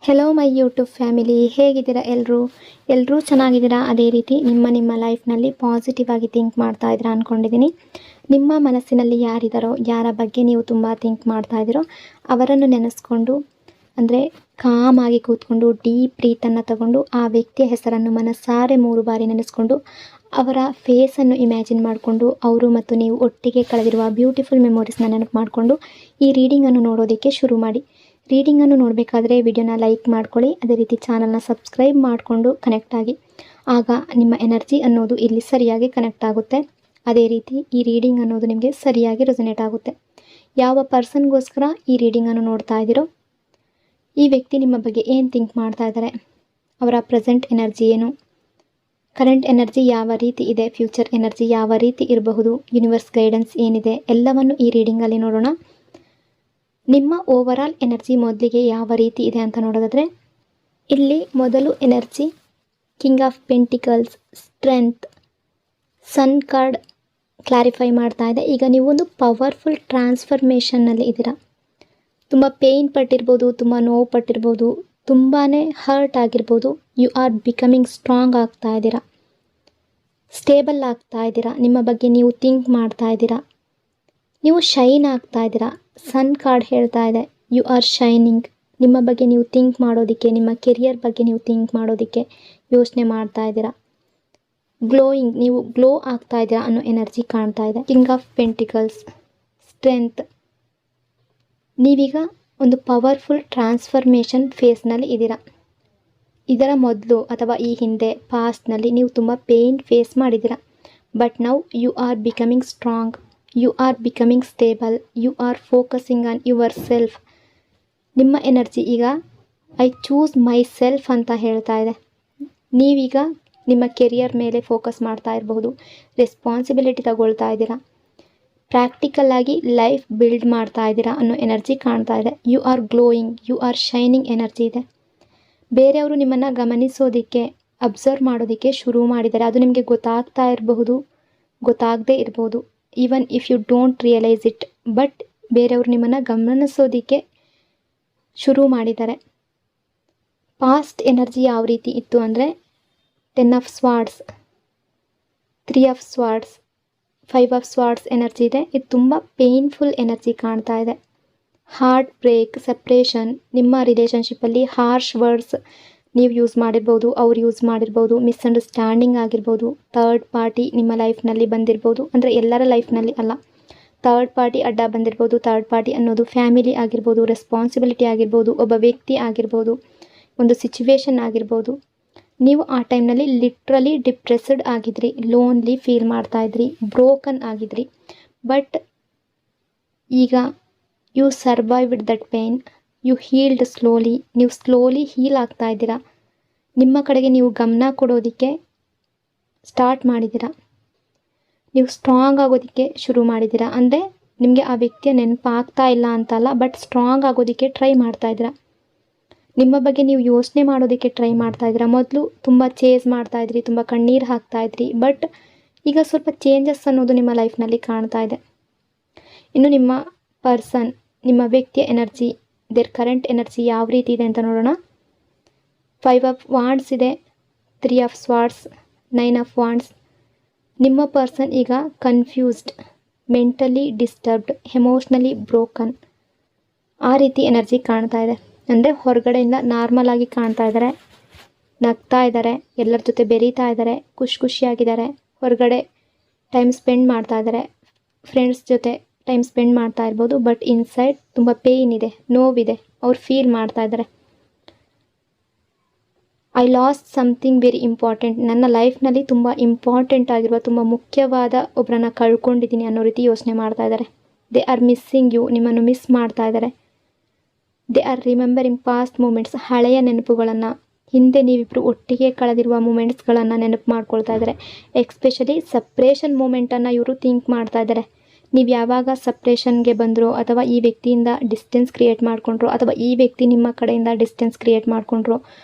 Hello my YouTube family, ಹೇಗಿದ್ದೀರಾ? ಎಲ್ಲರೂ ಚೆನ್ನಾಗಿದ್ದೀರಾ? ಅದೇ ರೀತಿ ನಿಮ್ಮ ಲೈಫ್ನಲ್ಲಿ ಪಾಸಿಟಿವ್ ಆಗಿ ಥಿಂಕ್ ಮಾಡ್ತಾ ಇದ್ದೀರಾ ಅಂದ್ಕೊಂಡಿದ್ದೀನಿ. ನಿಮ್ಮ ಮನಸ್ಸಿನಲ್ಲಿ ಯಾರಿದ್ದಾರೋ, ಯಾರ ಬಗ್ಗೆ ನೀವು ತುಂಬ ಥಿಂಕ್ ಮಾಡ್ತಾ ಇದ್ದೀರೋ ಅವರನ್ನು ನೆನೆಸ್ಕೊಂಡು, ಅಂದರೆ ಕಾಮಾಗಿ ಕೂತ್ಕೊಂಡು ಡೀಪ್ ಬ್ರೀತನ್ನು ತಗೊಂಡು ಆ ವ್ಯಕ್ತಿಯ ಹೆಸರನ್ನು ಮನಸ್ಸಾರೆ 3 ಬಾರಿ ನೆನೆಸ್ಕೊಂಡು ಅವರ ಫೇಸನ್ನು ಇಮ್ಯಾಜಿನ್ ಮಾಡಿಕೊಂಡು ಅವರು ಮತ್ತು ನೀವು ಒಟ್ಟಿಗೆ ಕಳೆದಿರುವ ಬ್ಯೂಟಿಫುಲ್ ಮೆಮೊರೀಸ್ನ ನೆನಪು ಮಾಡಿಕೊಂಡು ಈ ರೀಡಿಂಗನ್ನು ನೋಡೋದಕ್ಕೆ ಶುರು ಮಾಡಿ. ರೀಡಿಂಗನ್ನು ನೋಡಬೇಕಾದ್ರೆ ವಿಡಿಯೋನ ಲೈಕ್ ಮಾಡ್ಕೊಳ್ಳಿ, ಅದೇ ರೀತಿ ಚಾನಲ್ನ ಸಬ್ಸ್ಕ್ರೈಬ್ ಮಾಡಿಕೊಂಡು ಕನೆಕ್ಟ್ ಆಗಿ. ಆಗ ನಿಮ್ಮ ಎನರ್ಜಿ ಅನ್ನೋದು ಇಲ್ಲಿ ಸರಿಯಾಗಿ ಕನೆಕ್ಟ್ ಆಗುತ್ತೆ. ಅದೇ ರೀತಿ ಈ ರೀಡಿಂಗ್ ಅನ್ನೋದು ನಿಮಗೆ ಸರಿಯಾಗಿ ರೆಸೊನೇಟ್ ಆಗುತ್ತೆ. ಯಾವ ಪರ್ಸನ್ಗೋಸ್ಕರ ಈ ರೀಡಿಂಗನ್ನು ನೋಡ್ತಾ ಇದ್ದೀರೋ, ಈ ವ್ಯಕ್ತಿ ನಿಮ್ಮ ಬಗ್ಗೆ ಏನು ಥಿಂಕ್ ಮಾಡ್ತಾ ಇದ್ದಾರೆ, ಅವರ ಪ್ರೆಸೆಂಟ್ ಎನರ್ಜಿ ಏನು, ಕರೆಂಟ್ ಎನರ್ಜಿ ಯಾವ ರೀತಿ ಇದೆ, ಫ್ಯೂಚರ್ ಎನರ್ಜಿ ಯಾವ ರೀತಿ ಇರಬಹುದು, ಯೂನಿವರ್ಸ್ ಗೈಡೆನ್ಸ್ ಏನಿದೆ, ಎಲ್ಲವನ್ನು ಈ ರೀಡಿಂಗಲ್ಲಿ ನೋಡೋಣ. ನಿಮ್ಮ ಓವರಾಲ್ ಎನರ್ಜಿ ಮೊದಲಿಗೆ ಯಾವ ರೀತಿ ಇದೆ ಅಂತ ನೋಡೋದಾದರೆ, ಇಲ್ಲಿ ಮೊದಲು energy king of pentacles, strength, sun card clarify ಮಾಡ್ತಾ ಇದೆ. ಈಗ ನೀವು ಒಂದು ಪವರ್ಫುಲ್ ಟ್ರಾನ್ಸ್ಫರ್ಮೇಷನ್ನಲ್ಲಿ ಇದ್ದೀರಾ. ತುಂಬ ಪೇಯ್ನ್ ಪಟ್ಟಿರ್ಬೋದು, ತುಂಬ ನೋವು ಪಟ್ಟಿರ್ಬೋದು, ತುಂಬಾ ಹರ್ಟ್ ಆಗಿರ್ಬೋದು. ಯು ಆರ್ ಬಿಕಮಿಂಗ್ ಸ್ಟ್ರಾಂಗ್ ಆಗ್ತಾ ಇದ್ದೀರಾ, ಸ್ಟೇಬಲ್ ಆಗ್ತಾ ಇದ್ದೀರಾ, ನಿಮ್ಮ ಬಗ್ಗೆ ನೀವು ಥಿಂಕ್ ಮಾಡ್ತಾ ಇದ್ದೀರಾ, ನೀವು ಶೈನ್ ಆಗ್ತಾ ಇದ್ದೀರಾ. ಸನ್ ಕಾರ್ಡ್ ಹೇಳ್ತಾ ಇದೆ ಯು ಆರ್ ಶೈನಿಂಗ್. ನಿಮ್ಮ ಬಗ್ಗೆ ನೀವು ಥಿಂಕ್ ಮಾಡೋದಕ್ಕೆ, ನಿಮ್ಮ ಕೆರಿಯರ್ ಬಗ್ಗೆ ನೀವು ಥಿಂಕ್ ಮಾಡೋದಕ್ಕೆ ಯೋಚನೆ ಮಾಡ್ತಾ ಇದ್ದೀರಾ. ಗ್ಲೋಯಿಂಗ್, ನೀವು ಗ್ಲೋ ಆಗ್ತಾ ಇದ್ದೀರಾ ಅನ್ನೋ ಎನರ್ಜಿ ಕಾಣ್ತಾ ಇದೆ. King of pentacles, strength. ನೀವೀಗ ಒಂದು ಪವರ್ಫುಲ್ ಟ್ರಾನ್ಸ್ಫರ್ಮೇಷನ್ ಫೇಸ್ನಲ್ಲಿ ಇದ್ದೀರಾ. ಇದರ ಮೊದಲು ಅಥವಾ ಈ ಹಿಂದೆ ಪಾಸ್ಟ್ನಲ್ಲಿ ನೀವು ತುಂಬ ಪೇಯ್ನ್ ಫೇಸ್ ಮಾಡಿದ್ದೀರಾ. But now you are becoming strong, you are becoming stable, you are focusing on yourself. ನಿಮ್ಮ ಎನರ್ಜಿ ಈಗ ಐ ಚೂಸ್ ಮೈ ಸೆಲ್ಫ್ ಅಂತ ಹೇಳ್ತಾ ಇದೆ. ನೀವೀಗ ನಿಮ್ಮ ಕೆರಿಯರ್ ಮೇಲೆ ಫೋಕಸ್ ಮಾಡ್ತಾ ಇರಬಹುದು, ರೆಸ್ಪಾನ್ಸಿಬಿಲಿಟಿ ತಗೊಳ್ತಾ ಇದ್ದೀರಾ, ಪ್ರಾಕ್ಟಿಕಲ್ ಆಗಿ ಲೈಫ್ ಬಿಲ್ಡ್ ಮಾಡ್ತಾ ಇದ್ದೀರಾ ಅನ್ನೋ ಎನರ್ಜಿ ಕಾಣ್ತಾ ಇದೆ. You are glowing, you are shining energy ಇದೆ. ಬೇರೆಯವರು ನಿಮ್ಮನ್ನು ಗಮನಿಸೋದಕ್ಕೆ, ಅಬ್ಸರ್ವ್ ಮಾಡೋದಕ್ಕೆ ಶುರು ಮಾಡಿದ್ದಾರೆ. ಅದು ನಿಮಗೆ ಗೊತ್ತಾಗ್ತಾ ಇರಬಹುದು, ಗೊತ್ತಾಗದೇ ಇರ್ಬೋದು. Even if you don't realise it, but ಬೇರೆಯವರು ನಿಮ್ಮನ್ನು ಗಮನಿಸೋದಕ್ಕೆ ಶುರು ಮಾಡಿದ್ದಾರೆ. ಪಾಸ್ಟ್ ಎನರ್ಜಿ ಯಾವ ರೀತಿ ಇತ್ತು ಅಂದರೆ 10 ಆಫ್ ಸ್ವಾರ್ಡ್ಸ್, 3 ಆಫ್ ಸ್ವಾರ್ಡ್ಸ್, 5 ಆಫ್ ಸ್ವಾರ್ಡ್ಸ್ ಎನರ್ಜಿ ಇದೆ. ಇದು ತುಂಬ ಪೇಯ್ನ್ಫುಲ್ ಎನರ್ಜಿ ಕಾಣ್ತಾ ಇದೆ. ಹಾರ್ಟ್ ಬ್ರೇಕ್, ಸಪ್ರೇಷನ್, ನಿಮ್ಮ ರಿಲೇಷನ್ಶಿಪ್ಪಲ್ಲಿ ಹಾರ್ಶ್ ವರ್ಡ್ಸ್ ನೀವು ಯೂಸ್ ಮಾಡಿರ್ಬೋದು, ಅವ್ರು ಯೂಸ್ ಮಾಡಿರ್ಬೋದು, ಮಿಸ್ಅಂಡರ್ಸ್ಟ್ಯಾಂಡಿಂಗ್ ಆಗಿರ್ಬೋದು, ಥರ್ಡ್ ಪಾರ್ಟಿ ನಿಮ್ಮ ಲೈಫ್ನಲ್ಲಿ ಬಂದಿರ್ಬೋದು. ಅಂದರೆ ಎಲ್ಲರ ಲೈಫ್ನಲ್ಲಿ ಅಲ್ಲ, ಥರ್ಡ್ ಪಾರ್ಟಿ ಅಡ್ಡ ಬಂದಿರ್ಬೋದು. ಥರ್ಡ್ ಪಾರ್ಟಿ ಅನ್ನೋದು ಫ್ಯಾಮಿಲಿ ಆಗಿರ್ಬೋದು, ರೆಸ್ಪಾನ್ಸಿಬಿಲಿಟಿ ಆಗಿರ್ಬೋದು, ಒಬ್ಬ ವ್ಯಕ್ತಿ ಆಗಿರ್ಬೋದು, ಒಂದು ಸಿಚುವೇಶನ್ ಆಗಿರ್ಬೋದು. ನೀವು ಆ ಟೈಮ್ನಲ್ಲಿ ಲಿಟ್ರಲಿ ಡಿಪ್ರೆಸ್ಡ್ ಆಗಿದ್ರಿ, ಲೋನ್ಲಿ ಫೀಲ್ ಮಾಡ್ತಾ ಇದ್ರಿ, ಬ್ರೋಕನ್ ಆಗಿದ್ರಿ. ಬಟ್ ಈಗ you survived that pain, you healed slowly. ನೀವು ಸ್ಲೋಲಿ ಹೀಲ್ ಆಗ್ತಾ ಇದ್ದೀರಾ. ನಿಮ್ಮ ಕಡೆಗೆ ನೀವು ಗಮನ ಕೊಡೋದಕ್ಕೆ ಸ್ಟಾರ್ಟ್ ಮಾಡಿದ್ದೀರಾ. ನೀವು ಸ್ಟ್ರಾಂಗ್ ಆಗೋದಕ್ಕೆ ಶುರು ಮಾಡಿದ್ದೀರಾ. ಅಂದರೆ ನಿಮಗೆ ಆ ವ್ಯಕ್ತಿಯ ನೆನಪಾಗ್ತಾ ಇಲ್ಲ ಅಂತಲ್ಲ, ಬಟ್ ಸ್ಟ್ರಾಂಗ್ ಆಗೋದಕ್ಕೆ ಟ್ರೈ ಮಾಡ್ತಾ ಇದ್ದೀರಾ. ನಿಮ್ಮ ಬಗ್ಗೆ ನೀವು ಯೋಚನೆ ಮಾಡೋದಕ್ಕೆ ಟ್ರೈ ಮಾಡ್ತಾ ಇದ್ದೀರಾ. ಮೊದಲು ತುಂಬ ಚೇಸ್ ಮಾಡ್ತಾ ಇದ್ರಿ, ತುಂಬ ಕಣ್ಣೀರು ಹಾಕ್ತಾ ಇದ್ರಿ, ಬಟ್ ಈಗ ಸ್ವಲ್ಪ ಚೇಂಜಸ್ ಅನ್ನೋದು ನಿಮ್ಮ ಲೈಫ್ನಲ್ಲಿ ಕಾಣ್ತಾ ಇದೆ. ಇನ್ನು ನಿಮ್ಮ ಪರ್ಸನ್, ನಿಮ್ಮ ವ್ಯಕ್ತಿಯ ಎನರ್ಜಿ, ದೇರ್ ಕರೆಂಟ್ ಎನರ್ಜಿ ಯಾವ ರೀತಿ ಇದೆ ಅಂತ ನೋಡೋಣ. 5 ಆಫ್ ವಾಂಡ್ಸ್ ಇದೆ, 3 ಆಫ್ ಸ್ವಾರ್ಡ್ಸ್, 9 ಆಫ್ ವಾಂಡ್ಸ್. ನಿಮ್ಮ ಪರ್ಸನ್ ಈಗ confused, mentally disturbed, emotionally broken, ಆ ರೀತಿ ಎನರ್ಜಿ ಕಾಣ್ತಾ ಇದೆ. ಅಂದರೆ ಹೊರಗಡೆಯಿಂದ ನಾರ್ಮಲ್ ಆಗಿ ಕಾಣ್ತಾ ಇದ್ದಾರೆ, ನಗ್ತಾ ಇದ್ದಾರೆ, ಎಲ್ಲರ ಜೊತೆ ಬೆರೀತಾ ಇದ್ದಾರೆ, ಖುಷಿಯಾಗಿದ್ದಾರೆ, ಹೊರಗಡೆ ಟೈಮ್ ಸ್ಪೆಂಡ್ ಮಾಡ್ತಾ ಇದ್ದಾರೆ, ಫ್ರೆಂಡ್ಸ್ ಜೊತೆ ಟೈಮ್ ಸ್ಪೆಂಡ್ ಮಾಡ್ತಾ ಇರ್ಬೋದು. ಬಟ್ ಇನ್ಸೈಡ್ ತುಂಬ ಪೇಯ್ನ್ ಇದೆ, ನೋವಿದೆ, ಅವ್ರು ಫೀಲ್ ಮಾಡ್ತಾ ಇದ್ದಾರೆ. I lost something very important, ನನ್ನ ಲೈಫ್ನಲ್ಲಿ ತುಂಬ ಇಂಪಾರ್ಟೆಂಟ್ ಆಗಿರುವ, ತುಂಬ ಮುಖ್ಯವಾದ ಒಬ್ಬರನ್ನ ಕಳ್ಕೊಂಡಿದ್ದೀನಿ ಅನ್ನೋ ರೀತಿ ಯೋಚನೆ ಮಾಡ್ತಾ ಇದ್ದಾರೆ. ದೇ ಆರ್ ಮಿಸ್ಸಿಂಗ್ ಯು, ನಿಮ್ಮನ್ನು ಮಿಸ್ ಮಾಡ್ತಾ ಇದ್ದಾರೆ. They are remembering past moments, ಹಳೆಯ ನೆನಪುಗಳನ್ನು, ಹಿಂದೆ ನೀವಿಬ್ಬರು ಒಟ್ಟಿಗೆ ಕಳೆದಿರುವ ಮೂಮೆಂಟ್ಸ್ಗಳನ್ನು ನೆನಪು ಮಾಡ್ಕೊಳ್ತಾ ಇದ್ದಾರೆ. ಎಕ್ಸ್ಪೆಷಲಿ ಸಪ್ರೇಷನ್ ಮೂಮೆಂಟನ್ನು ಇವರು ಥಿಂಕ್ ಮಾಡ್ತಾ ಇದ್ದಾರೆ. ನೀವು ಯಾವಾಗ ಸಪ್ರೇಷನ್ಗೆ ಬಂದರೋ, ಅಥವಾ ಈ ವ್ಯಕ್ತಿಯಿಂದ ಡಿಸ್ಟೆನ್ಸ್ ಕ್ರಿಯೇಟ್ ಮಾಡಿಕೊಂಡ್ರೋ, ಅಥವಾ ಈ ವ್ಯಕ್ತಿ ನಿಮ್ಮ ಕಡೆಯಿಂದ ಡಿಸ್ಟೆನ್ಸ್ ಕ್ರಿಯೇಟ್ ಮಾಡಿಕೊಂಡ್ರೋ,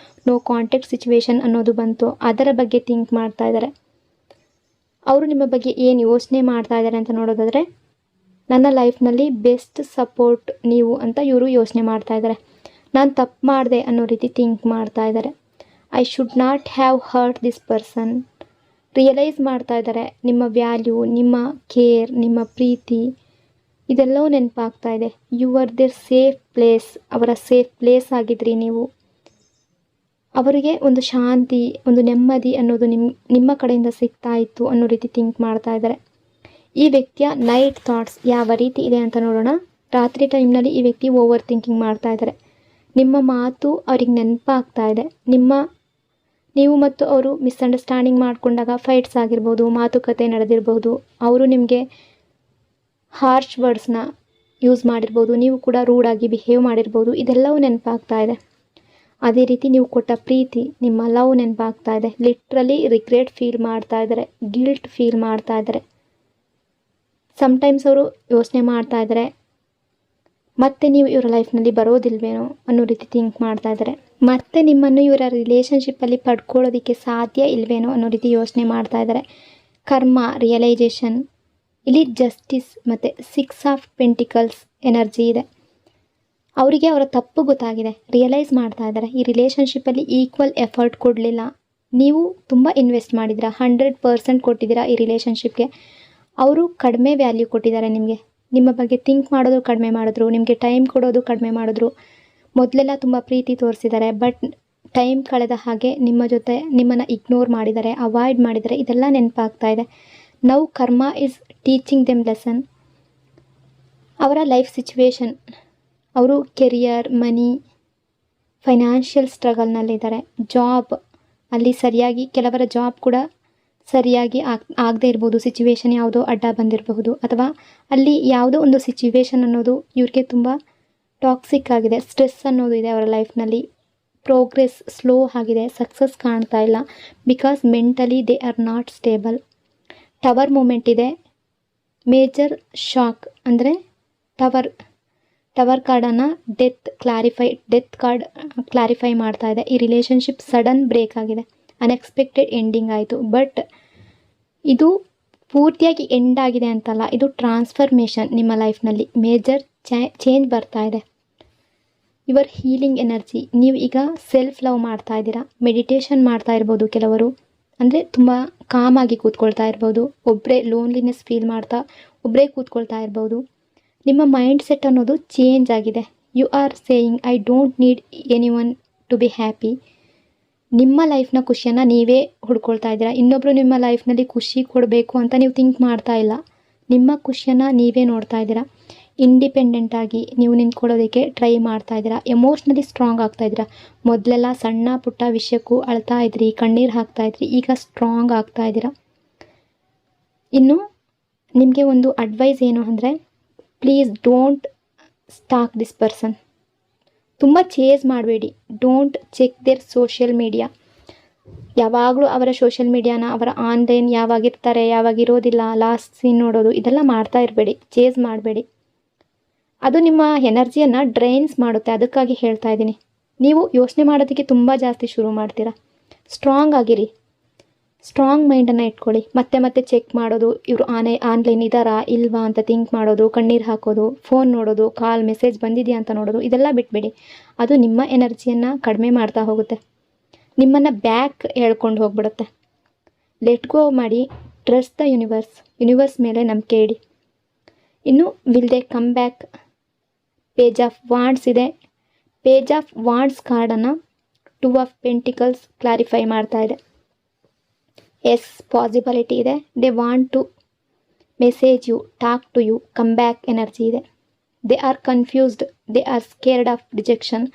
ನೋ ಕಾಂಟ್ಯಾಕ್ಟ್ ಸಿಚುವೇಶನ್ ಅನ್ನೋದು ಬಂತು, ಅದರ ಬಗ್ಗೆ ಥಿಂಕ್ ಮಾಡ್ತಾ ಇದ್ದಾರೆ. ಅವರು ನಿಮ್ಮ ಬಗ್ಗೆ ಏನು ಯೋಚನೆ ಮಾಡ್ತಾ ಇದ್ದಾರೆ ಅಂತ ನೋಡೋದಾದರೆ, ನನ್ನ ಲೈಫ್ನಲ್ಲಿ ಬೆಸ್ಟ್ ಸಪೋರ್ಟ್ ನೀವು ಅಂತ ಇವರು ಯೋಚನೆ ಮಾಡ್ತಾ ಇದ್ದಾರೆ. ನಾನು ತಪ್ಪು ಮಾಡಿದೆ ಅನ್ನೋ ರೀತಿ ಥಿಂಕ್ ಮಾಡ್ತಾ ಇದ್ದಾರೆ. I should not have hurt this person. Realise ಮಾಡ್ತಾ ಇದ್ದಾರೆ ನಿಮ್ಮ ವ್ಯಾಲ್ಯೂ, ನಿಮ್ಮ ಕೇರ್, ನಿಮ್ಮ ಪ್ರೀತಿ ಇದೆಲ್ಲವೂ ನೆನಪಾಗ್ತಾ ಇದೆ. You are their safe place. ಅವರ ಸೇಫ್ ಪ್ಲೇಸ್ ಆಗಿದ್ರಿ ನೀವು. ಅವರಿಗೆ ಒಂದು ಶಾಂತಿ, ಒಂದು ನೆಮ್ಮದಿ ಅನ್ನೋದು ನಿಮ್ಮ ಕಡೆಯಿಂದ ಸಿಗ್ತಾ ಇತ್ತು ಅನ್ನೋ ರೀತಿ ಥಿಂಕ್ ಮಾಡ್ತಾ ಇದ್ದಾರೆ. ಈ ವ್ಯಕ್ತಿಯ ನೈಟ್ ಥಾಟ್ಸ್ ಯಾವ ರೀತಿ ಇದೆ ಅಂತ ನೋಡೋಣ. ರಾತ್ರಿ ಟೈಮ್ನಲ್ಲಿ ಈ ವ್ಯಕ್ತಿ ಓವರ್ ಥಿಂಕಿಂಗ್ ಮಾಡ್ತಾ ಇದ್ದಾರೆ. ನಿಮ್ಮ ಮಾತು ಅವ್ರಿಗೆ ನೆನಪಾಗ್ತಾ ಇದೆ. ನೀವು ಮತ್ತು ಅವರು ಮಿಸ್ಅಂಡರ್ಸ್ಟ್ಯಾಂಡಿಂಗ್ ಮಾಡಿಕೊಂಡಾಗ ಫೈಟ್ಸ್ ಆಗಿರ್ಬೋದು, ಮಾತುಕತೆ ನಡೆದಿರ್ಬೋದು, ಅವರು ನಿಮಗೆ ಹಾರ್ಶ್ ವರ್ಡ್ಸ್ನ ಯೂಸ್ ಮಾಡಿರ್ಬೋದು, ನೀವು ಕೂಡ ರೂಡಾಗಿ ಬಿಹೇವ್ ಮಾಡಿರ್ಬೋದು. ಇದೆಲ್ಲವೂ ನೆನಪಾಗ್ತಾ ಇದೆ. ಅದೇ ರೀತಿ ನೀವು ಕೊಟ್ಟ ಪ್ರೀತಿ, ನಿಮ್ಮ ಲವ್ ನೆನಪಾಗ್ತಾ ಇದೆ. ಲಿಟ್ರಲಿ ರಿಗ್ರೆಟ್ ಫೀಲ್ ಮಾಡ್ತಾ ಇದ್ದಾರೆ, ಗಿಲ್ಟ್ ಫೀಲ್ ಮಾಡ್ತಾ ಇದ್ದಾರೆ. ಸಮ್ಟೈಮ್ಸ್ ಅವರು ಯೋಚನೆ ಮಾಡ್ತಾ ಇದ್ದಾರೆ, ಮತ್ತೆ ನೀವು ಇವರ ಲೈಫ್ನಲ್ಲಿ ಬರೋದಿಲ್ವೇನೋ ಅನ್ನೋ ರೀತಿ ಥಿಂಕ್ ಮಾಡ್ತಾ ಇದ್ದಾರೆ. ಮತ್ತೆ ನಿಮ್ಮನ್ನು ಇವರ ರಿಲೇಷನ್ಶಿಪ್ಪಲ್ಲಿ ಪಡ್ಕೊಳ್ಳೋದಕ್ಕೆ ಸಾಧ್ಯ ಇಲ್ವೇನೋ ಅನ್ನೋ ರೀತಿ ಯೋಚನೆ ಮಾಡ್ತಾ ಇದ್ದಾರೆ. ಕರ್ಮ, ರಿಯಲೈಸೇಷನ್, ಇಲ್ಲಿ ಜಸ್ಟಿಸ್ ಮತ್ತು 6 ಆಫ್ ಪೆಂಟಿಕಲ್ಸ್ ಎನರ್ಜಿ ಇದೆ. ಅವರಿಗೆ ಅವರ ತಪ್ಪು ಗೊತ್ತಾಗಿದೆ, ರಿಯಲೈಸ್ ಮಾಡ್ತಾ ಇದ್ದಾರೆ. ಈ ರಿಲೇಷನ್ಶಿಪ್ಪಲ್ಲಿ ಈಕ್ವಲ್ ಎಫರ್ಟ್ ಕೊಡಲಿಲ್ಲ. ನೀವು ತುಂಬ ಇನ್ವೆಸ್ಟ್ ಮಾಡಿದ್ದೀರಾ, 100% ಕೊಟ್ಟಿದ್ದೀರಾ ಈ ರಿಲೇಷನ್ಶಿಪ್ಗೆ. ಅವರು ಕಡಿಮೆ ವ್ಯಾಲ್ಯೂ ಕೊಟ್ಟಿದ್ದಾರೆ ನಿಮಗೆ. ನಿಮ್ಮ ಬಗ್ಗೆ ಥಿಂಕ್ ಮಾಡೋದು ಕಡಿಮೆ ಮಾಡಿದ್ರು, ನಿಮಗೆ ಟೈಮ್ ಕೊಡೋದು ಕಡಿಮೆ ಮಾಡಿದ್ರು. ಮೊದಲೆಲ್ಲ ತುಂಬ ಪ್ರೀತಿ ತೋರಿಸಿದ್ದಾರೆ, ಬಟ್ ಟೈಮ್ ಕಳೆದ ಹಾಗೆ ನಿಮ್ಮ ಜೊತೆ ನಿಮ್ಮನ್ನು ಇಗ್ನೋರ್ ಮಾಡಿದ್ದಾರೆ, ಅವಾಯ್ಡ್ ಮಾಡಿದ್ದಾರೆ. ಇದೆಲ್ಲ ನೆನಪಾಗ್ತಾ ಇದೆ. ನೌ ಕರ್ಮ ಈಸ್ ಟೀಚಿಂಗ್ ದೆಮ್ ಲೆಸನ್. ಅವರ ಲೈಫ್ ಸಿಚುವೇಶನ್, ಅವರು ಕೆರಿಯರ್, ಮನಿ, ಫೈನಾನ್ಷಿಯಲ್ ಸ್ಟ್ರಗಲ್ನಲ್ಲಿದ್ದಾರೆ. ಜಾಬ್, ಅಲ್ಲಿ ಸರಿಯಾಗಿ ಕೆಲವರ ಜಾಬ್ ಕೂಡ ಸರಿಯಾಗಿ ಆಗದೇ ಇರ್ಬೋದು. ಸಿಚುವೇಶನ್ ಯಾವುದೋ ಅಡ್ಡ ಬಂದಿರಬಹುದು, ಅಥವಾ ಅಲ್ಲಿ ಯಾವುದೋ ಒಂದು ಸಿಚುವೇಶನ್ ಅನ್ನೋದು ಇವ್ರಿಗೆ ತುಂಬ ಟಾಕ್ಸಿಕ್ ಆಗಿದೆ. ಸ್ಟ್ರೆಸ್ ಅನ್ನೋದು ಇದೆ ಅವರ ಲೈಫ್ನಲ್ಲಿ. ಪ್ರೋಗ್ರೆಸ್ ಸ್ಲೋ ಆಗಿದೆ, ಸಕ್ಸಸ್ ಕಾಣ್ತಾ ಇಲ್ಲ. Because mentally they are not stable. Tower moment ಇದೆ. ಮೇಜರ್ ಶಾಕ್ ಅಂದರೆ ಟವರ್ ಕಾರ್ಡನ್ನು ಡೆತ್ ಕಾರ್ಡ್ ಕ್ಲಾರಿಫೈ ಮಾಡ್ತಾ ಇದೆ. ಈ ರಿಲೇಷನ್ಶಿಪ್ ಸಡನ್ ಬ್ರೇಕ್ ಆಗಿದೆ, ಅನ್ಎಕ್ಸ್ಪೆಕ್ಟೆಡ್ ಎಂಡಿಂಗ್ ಆಯಿತು. ಬಟ್ ಇದು ಪೂರ್ತಿಯಾಗಿ ಎಂಡ್ ಆಗಿದೆ ಅಂತಲ್ಲ, ಇದು ಟ್ರಾನ್ಸ್ಫರ್ಮೇಷನ್. ನಿಮ್ಮ ಲೈಫ್ನಲ್ಲಿ ಮೇಜರ್ ಚೇಂಜ್ ಬರ್ತಾ ಇದೆ. ಯುವರ್ ಹೀಲಿಂಗ್ ಎನರ್ಜಿ, ನೀವು ಈಗ ಸೆಲ್ಫ್ ಲವ್ ಮಾಡ್ತಾ ಇದ್ದೀರಾ. ಮೆಡಿಟೇಷನ್ ಮಾಡ್ತಾ ಇರ್ಬೋದು ಕೆಲವರು, ಅಂದರೆ ತುಂಬ ಕಾಮಾಗಿ ಕೂತ್ಕೊಳ್ತಾ ಇರ್ಬೋದು. ಒಬ್ಬರೇ ಲೋನ್ಲಿನೆಸ್ ಫೀಲ್ ಮಾಡ್ತಾ ಒಬ್ಬರೇ ಕೂತ್ಕೊಳ್ತಾ ಇರ್ಬೋದು. ನಿಮ್ಮ ಮೈಂಡ್ ಸೆಟ್ ಅನ್ನೋದು ಚೇಂಜ್ ಆಗಿದೆ. You are saying I don't need anyone to be happy. ನಿಮ್ಮ ಲೈಫ್ನ ಖುಷಿಯನ್ನು ನೀವೇ ಹುಡ್ಕೊಳ್ತಾ ಇದ್ದೀರಾ. ಇನ್ನೊಬ್ಬರು ನಿಮ್ಮ ಲೈಫ್ನಲ್ಲಿ ಖುಷಿ ಕೊಡಬೇಕು ಅಂತ ನೀವು ಥಿಂಕ್ ಮಾಡ್ತಾ ಇಲ್ಲ. ನಿಮ್ಮ ಖುಷಿಯನ್ನು ನೀವೇ ನೋಡ್ತಾ ಇದ್ದೀರಾ. ಇಂಡಿಪೆಂಡೆಂಟಾಗಿ ನೀವು ನಿಂತ್ಕೊಳ್ಳೋದಕ್ಕೆ ಟ್ರೈ ಮಾಡ್ತಾ ಇದ್ದೀರಾ. ಎಮೋಷ್ನಲಿ ಸ್ಟ್ರಾಂಗ್ ಆಗ್ತಾ ಇದ್ದೀರಾ. ಮೊದಲೆಲ್ಲ ಸಣ್ಣ ಪುಟ್ಟ ವಿಷಯಕ್ಕೂ ಅಳ್ತಾ ಇದ್ರಿ, ಕಣ್ಣೀರು ಹಾಕ್ತಾ ಇದ್ರಿ. ಈಗ ಸ್ಟ್ರಾಂಗ್ ಆಗ್ತಾ ಇದ್ದೀರಾ. ಇನ್ನು ನಿಮಗೆ ಒಂದು ಅಡ್ವೈಸ್ ಏನು ಅಂದರೆ, please don't stalk this person. ತುಂಬ ಚೇಸ್ ಮಾಡಬೇಡಿ. Don't check their social media. ಯಾವಾಗಲೂ ಅವರ ಸೋಷಿಯಲ್ ಮೀಡಿಯಾನ, ಅವರ ಆನ್ಲೈನ್ ಯಾವಾಗಿರ್ತಾರೆ ಯಾವಾಗಿರೋದಿಲ್ಲ, ಲಾಸ್ಟ್ ಸೀನ್ ನೋಡೋದು, ಇದೆಲ್ಲ ಮಾಡ್ತಾ ಇರಬೇಡಿ. ಚೇಸ್ ಮಾಡಬೇಡಿ. ಅದು ನಿಮ್ಮ ಎನರ್ಜಿಯನ್ನು ಡ್ರೈನ್ಸ್ ಮಾಡುತ್ತೆ. ಅದಕ್ಕಾಗಿ ಹೇಳ್ತಾ ಇದ್ದೀನಿ. ನೀವು ಯೋಚನೆ ಮಾಡೋದಕ್ಕೆ ತುಂಬ ಜಾಸ್ತಿ ಶುರು ಮಾಡ್ತೀರಾ. ಸ್ಟ್ರಾಂಗ್ ಆಗಿರಿ. ಸ್ಟ್ರಾಂಗ್ ಮೈಂಡನ್ನು ಇಟ್ಕೊಳ್ಳಿ. ಮತ್ತೆ ಚೆಕ್ ಮಾಡೋದು, ಇವರು ಆನ್ಲೈನ್ ಇದ್ದಾರಾ ಇಲ್ವಾ ಅಂತ ಥಿಂಕ್ ಮಾಡೋದು, ಕಣ್ಣೀರು ಹಾಕೋದು, ಫೋನ್ ನೋಡೋದು, ಕಾಲ್ ಮೆಸೇಜ್ ಬಂದಿದೆಯಾ ಅಂತ ನೋಡೋದು, ಇದೆಲ್ಲ ಬಿಟ್ಬಿಡಿ. ಅದು ನಿಮ್ಮ ಎನರ್ಜಿಯನ್ನು ಕಡಿಮೆ ಮಾಡ್ತಾ ಹೋಗುತ್ತೆ. ನಿಮ್ಮನ್ನು ಬ್ಯಾಕ್ ಹೇಳ್ಕೊಂಡು ಹೋಗ್ಬಿಡುತ್ತೆ. ಲೆಟ್ ಗೋ ಮಾಡಿ. ಟ್ರಸ್ಟ್ ದ ಯೂನಿವರ್ಸ್ ಮೇಲೆ ನಂಬಿಕೆ ಇಡಿ. ಇನ್ನು will they come back. Page of wands ಇದೆ. ಪೇಜ್ ಆಫ್ ವಾಂಡ್ಸ್ ಕಾರ್ಡನ್ನು 2 ಆಫ್ ಪೆಂಟಿಕಲ್ಸ್ ಕ್ಲಾರಿಫೈ ಮಾಡ್ತಾ ಇದೆ. ಎಸ್, ಪಾಸಿಬಿಲಿಟಿ ಇದೆ. They want to message you, talk to you, come back energy ಇದೆ. They are confused, they are scared of rejection.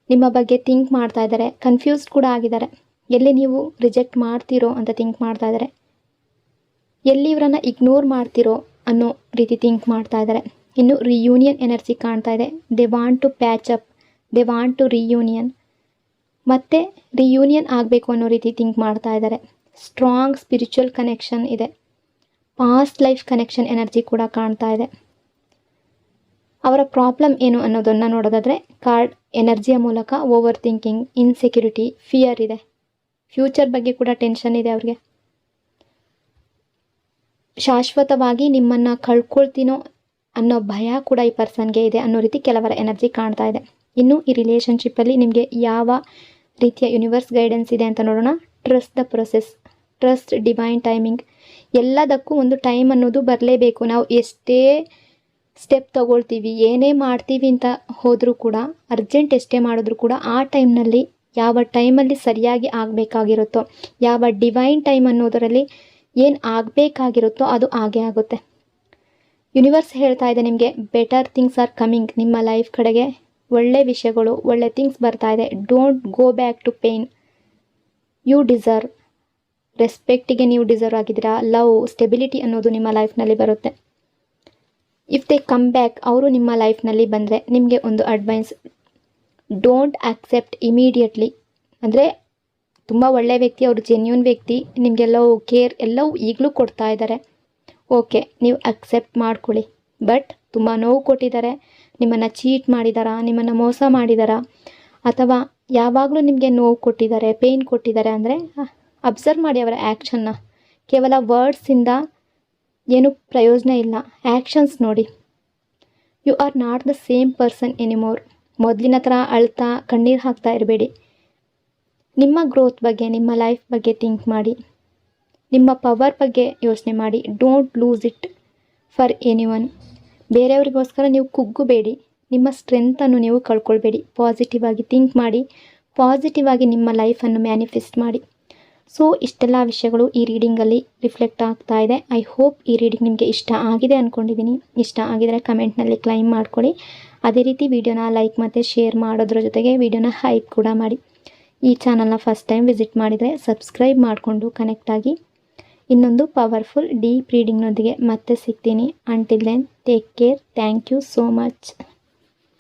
ನಿಮ್ಮ ಬಗ್ಗೆ think ಮಾಡ್ತಾ ಇದ್ದಾರೆ, ಕನ್ಫ್ಯೂಸ್ಡ್ ಕೂಡ ಆಗಿದ್ದಾರೆ. ಎಲ್ಲಿ ನೀವು ರಿಜೆಕ್ಟ್ ಮಾಡ್ತೀರೋ ಅಂತ ಥಿಂಕ್ ಮಾಡ್ತಾ ಇದ್ದಾರೆ. ಎಲ್ಲಿ ಇವರನ್ನು ಇಗ್ನೋರ್ ಮಾಡ್ತೀರೋ ಅನ್ನೋ ರೀತಿ ಥಿಂಕ್ ಮಾಡ್ತಾ ಇದ್ದಾರೆ. ಇನ್ನು ರಿಯೂನಿಯನ್ ಎನರ್ಜಿ ಕಾಣ್ತಾ ಇದೆ. They want to patch up, they want to reunion. ಮತ್ತೆ ರಿಯೂನಿಯನ್ ಆಗಬೇಕು ಅನ್ನೋ ರೀತಿ ಥಿಂಕ್ ಮಾಡ್ತಾ ಇದ್ದಾರೆ. ಸ್ಟ್ರಾಂಗ್ ಸ್ಪಿರಿಚುವಲ್ ಕನೆಕ್ಷನ್ ಇದೆ. ಪಾಸ್ಟ್ ಲೈಫ್ ಕನೆಕ್ಷನ್ ಎನರ್ಜಿ ಕೂಡ ಕಾಣ್ತಾ ಇದೆ. ಅವರ ಪ್ರಾಬ್ಲಮ್ ಏನು ಅನ್ನೋದನ್ನು ನೋಡೋದಾದರೆ, ಕಾರ್ಡ್ ಎನರ್ಜಿಯ ಮೂಲಕ ಓವರ್ ಥಿಂಕಿಂಗ್, ಇನ್ಸೆಕ್ಯೂರಿಟಿ, ಫಿಯರ್ ಇದೆ. ಫ್ಯೂಚರ್ ಬಗ್ಗೆ ಕೂಡ ಟೆನ್ಷನ್ ಇದೆ ಅವ್ರಿಗೆ. ಶಾಶ್ವತವಾಗಿ ನಿಮ್ಮನ್ನು ಕಳ್ಕೊಳ್ತೀನೋ ಅನ್ನೋ ಭಯ ಕೂಡ ಈ ಪರ್ಸನ್ಗೆ ಇದೆ ಅನ್ನೋ ರೀತಿ ಕೆಲವರ ಎನರ್ಜಿ ಕಾಣ್ತಾ ಇದೆ. ಇನ್ನು ಈ ರಿಲೇಷನ್ಶಿಪ್ಪಲ್ಲಿ ನಿಮಗೆ ಯಾವ ರೀತಿಯ ಯೂನಿವರ್ಸ್ ಗೈಡೆನ್ಸ್ ಇದೆ ಅಂತ ನೋಡೋಣ. Trust the process, trust divine timing. ಎಲ್ಲದಕ್ಕೂ ಒಂದು ಟೈಮ್ ಅನ್ನೋದು ಬರಲೇಬೇಕು. ನಾವು ಎಷ್ಟೇ ಸ್ಟೆಪ್ ತಗೊಳ್ತೀವಿ, ಏನೇ ಮಾಡ್ತೀವಿ ಅಂತ ಹೋದರೂ ಕೂಡ, ಅರ್ಜೆಂಟ್ ಎಷ್ಟೇ ಮಾಡಿದ್ರೂ ಕೂಡ ಆ ಟೈಮ್ನಲ್ಲಿ ಯಾವ ಟೈಮಲ್ಲಿ ಸರಿಯಾಗಿ ಆಗಬೇಕಾಗಿರುತ್ತೋ, ಯಾವ ಡಿವೈನ್ ಟೈಮ್ ಅನ್ನೋದರಲ್ಲಿ ಏನು ಆಗಬೇಕಾಗಿರುತ್ತೋ ಅದು ಆಗೇ ಆಗುತ್ತೆ. ಯೂನಿವರ್ಸ್ ಹೇಳ್ತಾ ಇದೆ ನಿಮಗೆ ಬೆಟರ್ ಥಿಂಗ್ಸ್ ಆರ್ ಕಮಿಂಗ್. ನಿಮ್ಮ ಲೈಫ್ ಕಡೆಗೆ ಒಳ್ಳೆ ವಿಷಯಗಳು, ಒಳ್ಳೆ ಥಿಂಗ್ಸ್ ಬರ್ತಾ ಇದೆ. Don't go back to pain. You deserve ರೆಸ್ಪೆಕ್ಟಿಗೆ ನೀವು ಡಿಸರ್ವ್ ಆಗಿದ್ದೀರಾ. ಲವ್, ಸ್ಟೆಬಿಲಿಟಿ ಅನ್ನೋದು ನಿಮ್ಮ ಲೈಫ್ನಲ್ಲಿ ಬರುತ್ತೆ. ಇಫ್ ದೇ ಕಮ್ ಬ್ಯಾಕ್, ಅವರು ನಿಮ್ಮ ಲೈಫ್ನಲ್ಲಿ ಬಂದರೆ ನಿಮಗೆ ಒಂದು ಅಡ್ವೈಸ್, ಡೋಂಟ್ ಆಕ್ಸೆಪ್ಟ್ ಇಮಿಡಿಯೇಟ್ಲಿ. ಅಂದರೆ ತುಂಬ ಒಳ್ಳೆಯ ವ್ಯಕ್ತಿ, ಅವರು ಜೆನ್ಯೂನ್ ವ್ಯಕ್ತಿ, ನಿಮಗೆಲ್ಲವೂ ಕೇರ್ ಎಲ್ಲವೂ ಈಗಲೂ ಕೊಡ್ತಾ ಇದ್ದಾರೆ. ಓಕೆ, ನೀವು ಅಕ್ಸೆಪ್ಟ್ ಮಾಡ್ಕೊಳ್ಳಿ. ಬಟ್ ತುಂಬ ನೋವು ಕೊಟ್ಟಿದ್ದಾರೆ, ನಿಮ್ಮನ್ನು ಚೀಟ್ ಮಾಡಿದಾರಾ, ನಿಮ್ಮನ್ನು ಮೋಸ ಮಾಡಿದಾರಾ, ಅಥವಾ ಯಾವಾಗಲೂ ನಿಮಗೆ ನೋವು ಕೊಟ್ಟಿದ್ದಾರೆ, ಪೇಯ್ನ್ ಕೊಟ್ಟಿದ್ದಾರೆ ಅಂದರೆ ಅಬ್ಸರ್ವ್ ಮಾಡಿ ಅವರ ಆ್ಯಕ್ಷನ್ನ. ಕೇವಲ ವರ್ಡ್ಸಿಂದ ಏನು ಪ್ರಯೋಜನ ಇಲ್ಲ, ಆ್ಯಕ್ಷನ್ಸ್ ನೋಡಿ. You are not the same person anymore. ಮೊದಲಿನ ಥರ ಅಳ್ತಾ ಕಣ್ಣೀರು ಹಾಕ್ತಾ ಇರಬೇಡಿ. ನಿಮ್ಮ ಗ್ರೋತ್ ಬಗ್ಗೆ, ನಿಮ್ಮ ಲೈಫ್ ಬಗ್ಗೆ ಥಿಂಕ್ ಮಾಡಿ. ನಿಮ್ಮ ಪವರ್ ಬಗ್ಗೆ ಯೋಚನೆ ಮಾಡಿ. Don't lose it for anyone. ಬೇರೆಯವರಿಗೋಸ್ಕರ ನೀವು ಕುಗ್ಗಬೇಡಿ. ನಿಮ್ಮ ಸ್ಟ್ರೆಂತನ್ನು ನೀವು ಕಳ್ಕೊಳ್ಬೇಡಿ. ಪಾಸಿಟಿವ್ ಆಗಿ ಥಿಂಕ್ ಮಾಡಿ, ಪಾಸಿಟಿವ್ ಆಗಿ ನಿಮ್ಮ ಲೈಫನ್ನು ಮ್ಯಾನಿಫೆಸ್ಟ್ ಮಾಡಿ. ಸೊ ಇಷ್ಟೆಲ್ಲ ವಿಷಯಗಳು ಈ ರೀಡಿಂಗಲ್ಲಿ ರಿಫ್ಲೆಕ್ಟ್ ಆಗ್ತಾ ಇದೆ. ಐ ಹೋಪ್ ಈ ರೀಡಿಂಗ್ ನಿಮಗೆ ಇಷ್ಟ ಆಗಿದೆ ಅಂದ್ಕೊಂಡಿದ್ದೀನಿ. ಇಷ್ಟ ಆಗಿದರೆ ಕಮೆಂಟ್ನಲ್ಲಿ ಕ್ಲೈಮ್ ಮಾಡ್ಕೊಳ್ಳಿ. ಅದೇ ರೀತಿ ವಿಡಿಯೋನ ಲೈಕ್ ಮತ್ತು ಶೇರ್ ಮಾಡೋದ್ರ ಜೊತೆಗೆ ವಿಡಿಯೋನ ಹೈಪ್ ಕೂಡ ಮಾಡಿ. ಈ ಚಾನಲ್ನ ಫಸ್ಟ್ ಟೈಮ್ ವಿಸಿಟ್ ಮಾಡಿದರೆ ಸಬ್ಸ್ಕ್ರೈಬ್ ಮಾಡಿಕೊಂಡು ಕನೆಕ್ಟ್ ಆಗಿ. ಇನ್ನೊಂದು ಪವರ್ಫುಲ್ ಡೀಪ್ ರೀಡಿಂಗ್ನೊಂದಿಗೆ ಮತ್ತೆ ಸಿಗ್ತೀನಿ. Until then take care. Thank you so much.